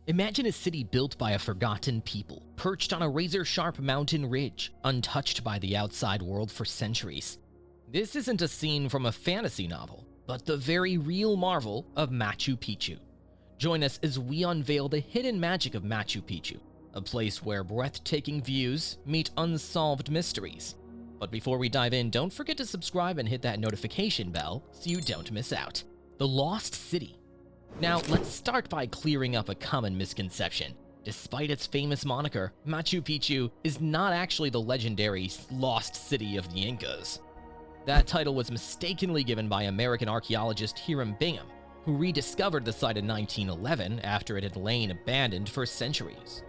Imagine a city built by a forgotten people, perched on a razor-sharp mountain ridge, untouched by the outside world for centuries. This isn't a scene from a fantasy novel, but the very real marvel of Machu Picchu. Join us as we unveil the hidden magic of Machu Picchu, a place where breathtaking views meet unsolved mysteries. But before we dive in, don't forget to subscribe and hit that notification bell so you don't miss out. The Lost City. Now, let's start by clearing up a common misconception. Despite its famous moniker, Machu Picchu is not actually the legendary Lost City of the Incas. That title was mistakenly given by American archaeologist Hiram Bingham, who rediscovered the site in 1911 after it had lain abandoned for centuries.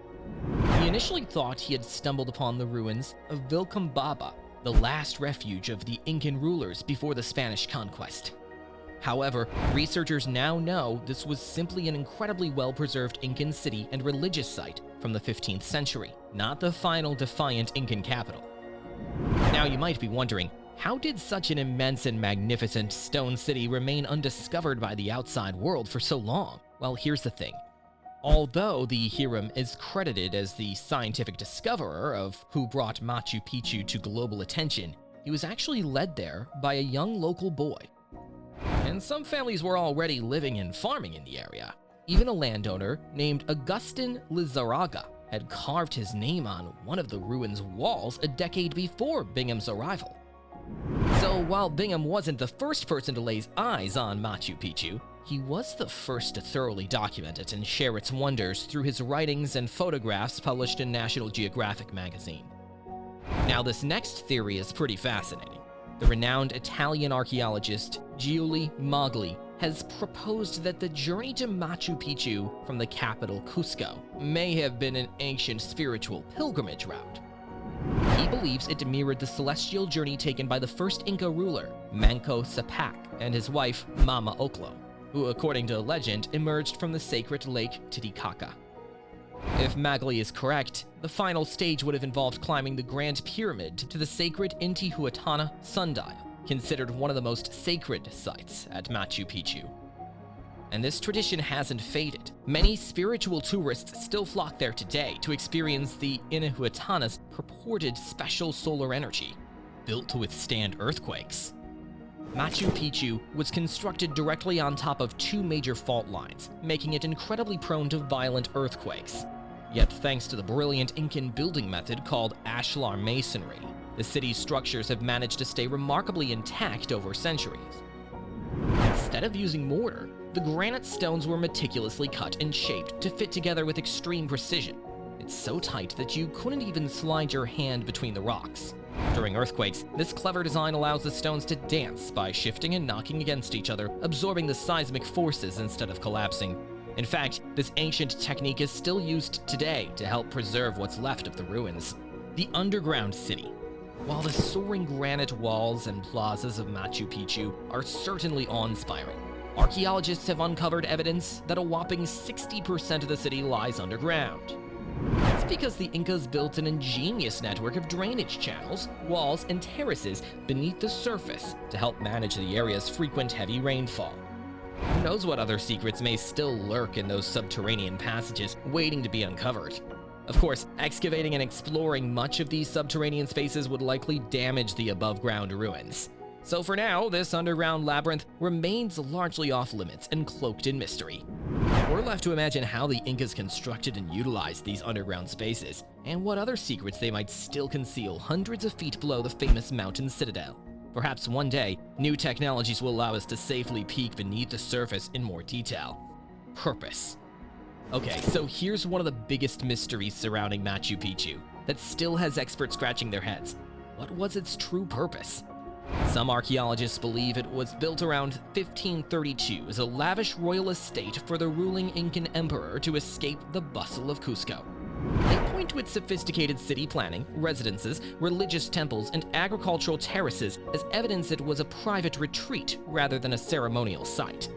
He initially thought he had stumbled upon the ruins of Vilcabamba, the last refuge of the Incan rulers before the Spanish conquest. However, researchers now know this was simply an incredibly well-preserved Incan city and religious site from the 15th century, not the final defiant Incan capital. Now you might be wondering, how did such an immense and magnificent stone city remain undiscovered by the outside world for so long? Well, here's the thing. Although the Hiram is credited as the scientific discoverer of who brought Machu Picchu to global attention, he was actually led there by a young local boy. And some families were already living and farming in the area. Even a landowner named Agustin Lizarraga had carved his name on one of the ruins' walls a decade before Bingham's arrival. So while Bingham wasn't the first person to lay eyes on Machu Picchu, he was the first to thoroughly document it and share its wonders through his writings and photographs published in National Geographic magazine. Now, this next theory is pretty fascinating. The renowned Italian archaeologist Giulio Magli has proposed that the journey to Machu Picchu from the capital Cusco may have been an ancient spiritual pilgrimage route. He believes it mirrored the celestial journey taken by the first Inca ruler, Manco Capac, and his wife, Mama Ocllo, who, according to legend, emerged from the sacred lake Titicaca. If Magli is correct, the final stage would have involved climbing the Grand Pyramid to the sacred Intihuatana sundial, considered one of the most sacred sites at Machu Picchu. And this tradition hasn't faded. Many spiritual tourists still flock there today to experience the Intihuatana's purported special solar energy, built to withstand earthquakes. Machu Picchu was constructed directly on top of two major fault lines, making it incredibly prone to violent earthquakes. Yet thanks to the brilliant Incan building method called ashlar masonry, the city's structures have managed to stay remarkably intact over centuries. Instead of using mortar, the granite stones were meticulously cut and shaped to fit together with extreme precision. It's so tight that you couldn't even slide your hand between the rocks. During earthquakes, this clever design allows the stones to dance by shifting and knocking against each other, absorbing the seismic forces instead of collapsing. In fact, this ancient technique is still used today to help preserve what's left of the ruins. The underground city. While the soaring granite walls and plazas of Machu Picchu are certainly awe-inspiring, archaeologists have uncovered evidence that a whopping 60% of the city lies underground. That's because the Incas built an ingenious network of drainage channels, walls, and terraces beneath the surface to help manage the area's frequent heavy rainfall. Who knows what other secrets may still lurk in those subterranean passages waiting to be uncovered? Of course, excavating and exploring much of these subterranean spaces would likely damage the above-ground ruins. So for now, this underground labyrinth remains largely off-limits and cloaked in mystery. We're left to imagine how the Incas constructed and utilized these underground spaces, and what other secrets they might still conceal hundreds of feet below the famous mountain citadel. Perhaps one day, new technologies will allow us to safely peek beneath the surface in more detail. Purpose. Okay, so here's one of the biggest mysteries surrounding Machu Picchu that still has experts scratching their heads. What was its true purpose? Some archaeologists believe it was built around 1532 as a lavish royal estate for the ruling Incan emperor to escape the bustle of Cusco. They point to its sophisticated city planning, residences, religious temples, and agricultural terraces as evidence it was a private retreat rather than a ceremonial site.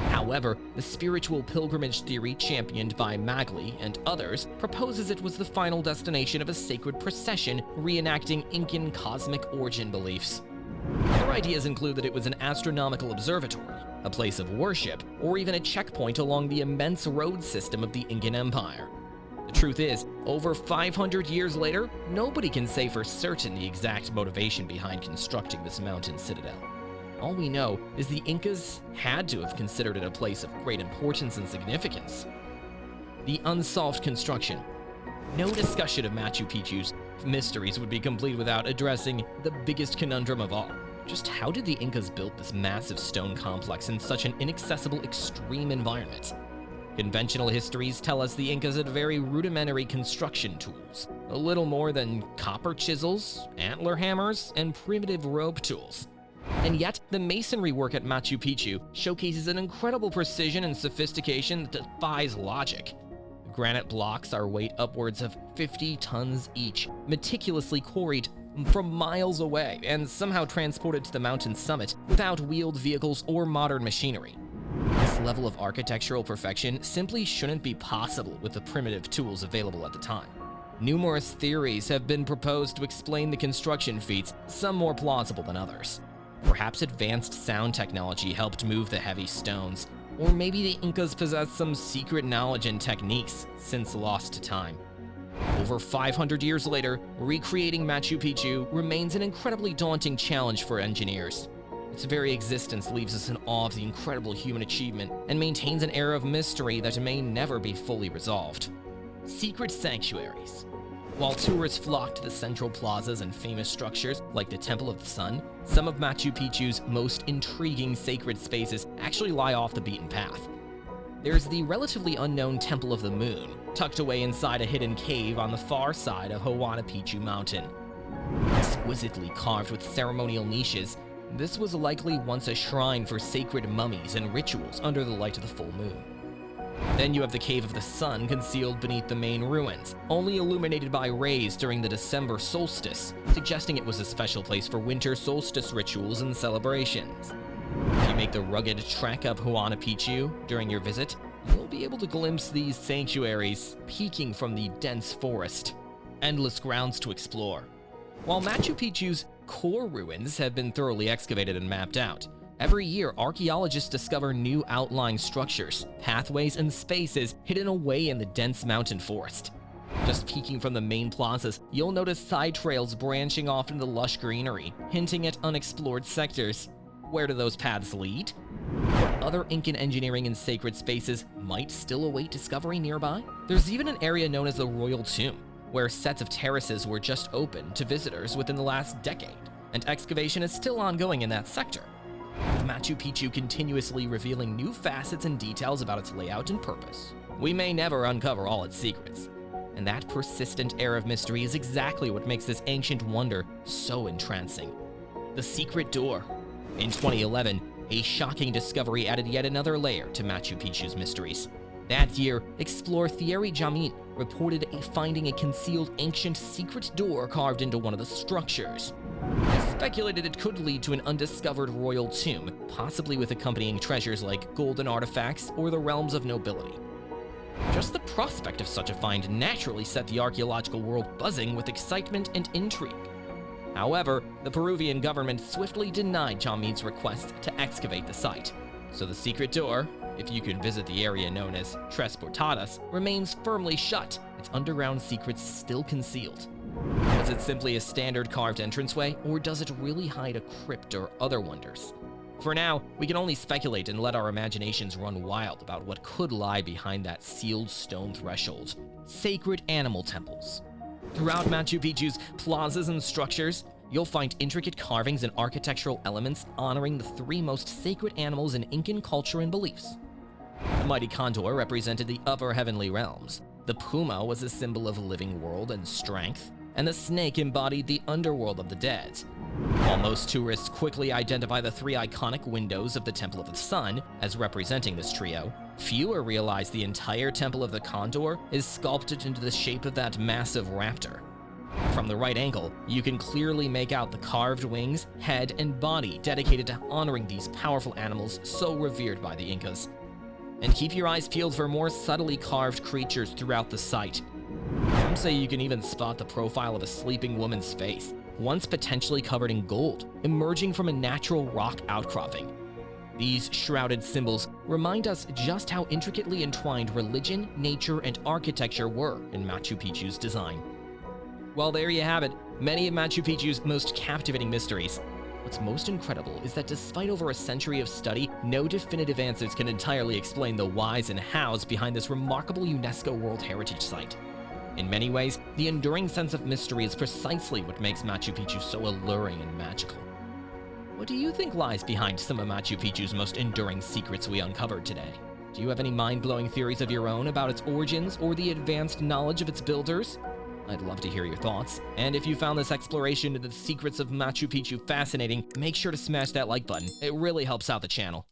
However, the spiritual pilgrimage theory championed by Magli and others proposes it was the final destination of a sacred procession reenacting Incan cosmic origin beliefs. Other ideas include that it was an astronomical observatory, a place of worship, or even a checkpoint along the immense road system of the Incan Empire. The truth is, over 500 years later, nobody can say for certain the exact motivation behind constructing this mountain citadel. All we know is the Incas had to have considered it a place of great importance and significance. The unsolved construction. No discussion of Machu Picchu's mysteries would be complete without addressing the biggest conundrum of all. Just how did the Incas build this massive stone complex in such an inaccessible, extreme environment? Conventional histories tell us the Incas had very rudimentary construction tools, a little more than copper chisels, antler hammers, and primitive rope tools. And yet, the masonry work at Machu Picchu showcases an incredible precision and sophistication that defies logic. Granite blocks are weighed upwards of 50 tons each, meticulously quarried from miles away and somehow transported to the mountain's summit without wheeled vehicles or modern machinery. This level of architectural perfection simply shouldn't be possible with the primitive tools available at the time. Numerous theories have been proposed to explain the construction feats, some more plausible than others. Perhaps advanced sound technology helped move the heavy stones, or maybe the Incas possessed some secret knowledge and techniques since lost to time. Over 500 years later, recreating Machu Picchu remains an incredibly daunting challenge for engineers. Its very existence leaves us in awe of the incredible human achievement and maintains an air of mystery that may never be fully resolved. Secret sanctuaries. While tourists flock to the central plazas and famous structures like the Temple of the Sun, some of Machu Picchu's most intriguing sacred spaces actually lie off the beaten path. There's the relatively unknown Temple of the Moon, tucked away inside a hidden cave on the far side of Huayna Picchu Mountain. Exquisitely carved with ceremonial niches, this was likely once a shrine for sacred mummies and rituals under the light of the full moon. Then you have the Cave of the Sun concealed beneath the main ruins, only illuminated by rays during the December solstice, suggesting it was a special place for winter solstice rituals and celebrations. If you make the rugged trek up Huayna Picchu during your visit, you'll be able to glimpse these sanctuaries peeking from the dense forest. Endless grounds to explore. While Machu Picchu's core ruins have been thoroughly excavated and mapped out, every year archaeologists discover new outlying structures, pathways, and spaces hidden away in the dense mountain forest. Just peeking from the main plazas, you'll notice side trails branching off into the lush greenery, hinting at unexplored sectors. Where do those paths lead? What other Incan engineering and sacred spaces might still await discovery nearby? There's even an area known as the Royal Tomb, where sets of terraces were just opened to visitors within the last decade, and excavation is still ongoing in that sector. With Machu Picchu continuously revealing new facets and details about its layout and purpose, we may never uncover all its secrets. And that persistent air of mystery is exactly what makes this ancient wonder so entrancing. The secret door. In 2011, a shocking discovery added yet another layer to Machu Picchu's mysteries. That year, explorer Thierry Jamin reported finding a concealed ancient secret door carved into one of the structures. He speculated it could lead to an undiscovered royal tomb, possibly with accompanying treasures like golden artifacts or the realms of nobility. Just the prospect of such a find naturally set the archaeological world buzzing with excitement and intrigue. However, the Peruvian government swiftly denied Jamin's request to excavate the site, so the secret door, if you can visit the area known as Tres Portadas, remains firmly shut, its underground secrets still concealed. Was it simply a standard carved entranceway, or does it really hide a crypt or other wonders? For now, we can only speculate and let our imaginations run wild about what could lie behind that sealed stone threshold. Sacred animal temples. Throughout Machu Picchu's plazas and structures, you'll find intricate carvings and architectural elements honoring the three most sacred animals in Incan culture and beliefs. The mighty condor represented the upper heavenly realms, the puma was a symbol of living world and strength, and the snake embodied the underworld of the dead. While most tourists quickly identify the three iconic windows of the Temple of the Sun as representing this trio, fewer realize the entire Temple of the Condor is sculpted into the shape of that massive raptor. From the right angle, you can clearly make out the carved wings, head, and body dedicated to honoring these powerful animals so revered by the Incas. And keep your eyes peeled for more subtly carved creatures throughout the site. Some say you can even spot the profile of a sleeping woman's face, once potentially covered in gold, emerging from a natural rock outcropping. These shrouded symbols remind us just how intricately entwined religion, nature, and architecture were in Machu Picchu's design. Well, there you have it, many of Machu Picchu's most captivating mysteries. What's most incredible is that despite over a century of study, no definitive answers can entirely explain the whys and hows behind this remarkable UNESCO World Heritage Site. In many ways, the enduring sense of mystery is precisely what makes Machu Picchu so alluring and magical. What do you think lies behind some of Machu Picchu's most enduring secrets we uncovered today? Do you have any mind-blowing theories of your own about its origins or the advanced knowledge of its builders? I'd love to hear your thoughts. And if you found this exploration into the secrets of Machu Picchu fascinating, make sure to smash that like button. It really helps out the channel.